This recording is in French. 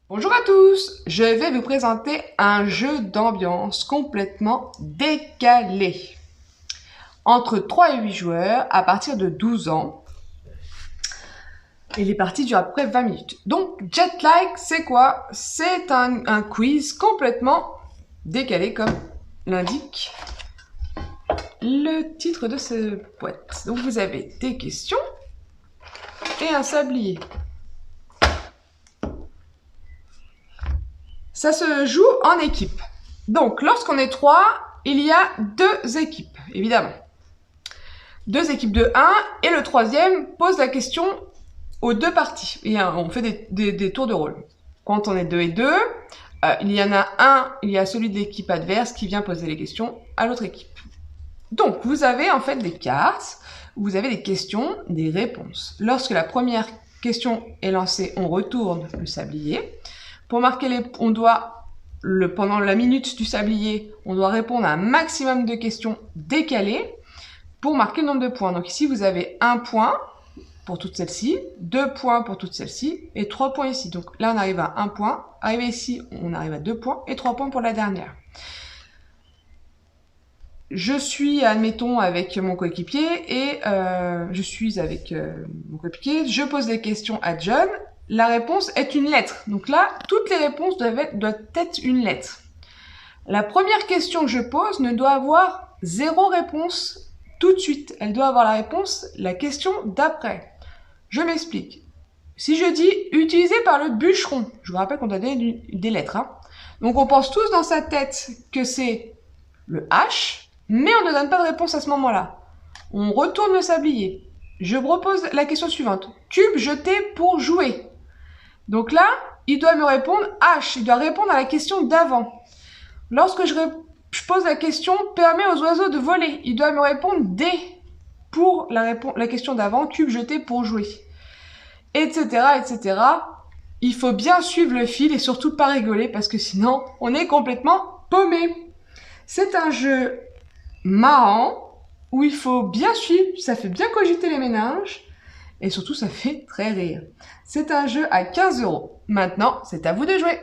Bonjour à tous, je vais vous présenter un jeu d'ambiance complètement décalé. Entre 3 et 8 joueurs à partir de 12 ans. Et les parties durent à peu près 20 minutes. Donc Jetlag, c'est quoi? C'est un quiz complètement décalé comme l'indique le titre de ce boîte. Donc vous avez des questions et un sablier. Ça se joue en équipe. Donc, lorsqu'on est 3, il y a 2 équipes, évidemment. 2 équipes de 1, et le troisième pose la question aux 2 parties. Et on fait des tours de rôle. Quand on est 2 et 2, il y en a un, il y a celui de l'équipe adverse qui vient poser les questions à l'autre équipe. Donc, vous avez en fait des cartes, vous avez des questions, des réponses. Lorsque la première question est lancée, on retourne le sablier. Pour marquer pendant la minute du sablier, on doit répondre à un maximum de questions décalées pour marquer le nombre de points. Donc ici, vous avez 1 point pour toutes celles-ci, 2 points pour toutes celles-ci et 3 points ici. Donc là, on arrive à 1 point. Arrivé ici, on arrive à 2 points et 3 points pour la dernière. Je suis, admettons, avec mon coéquipier et je pose des questions à John. La réponse est une lettre. Donc là, toutes les réponses doivent être une lettre. La première question que je pose ne doit avoir 0 réponse tout de suite. Elle doit avoir la question d'après. Je m'explique. Si je dis « utilisé par le bûcheron », je vous rappelle qu'on doit donner des lettres. Donc on pense tous dans sa tête que c'est le H, mais on ne donne pas de réponse à ce moment-là. On retourne le sablier. Je propose la question suivante. Cube jeté pour jouer. Donc là, il doit me répondre H. Il doit répondre à la question d'avant. Lorsque je pose la question permet aux oiseaux de voler, il doit me répondre D pour la question d'avant, cube jeté pour jouer. Etc. etc. Il faut bien suivre le fil et surtout pas rigoler parce que sinon on est complètement paumé. C'est un jeu marrant où il faut bien suivre, ça fait bien cogiter les méninges. Et surtout, ça fait très rire. C'est un jeu à 15 €. Maintenant, c'est à vous de jouer.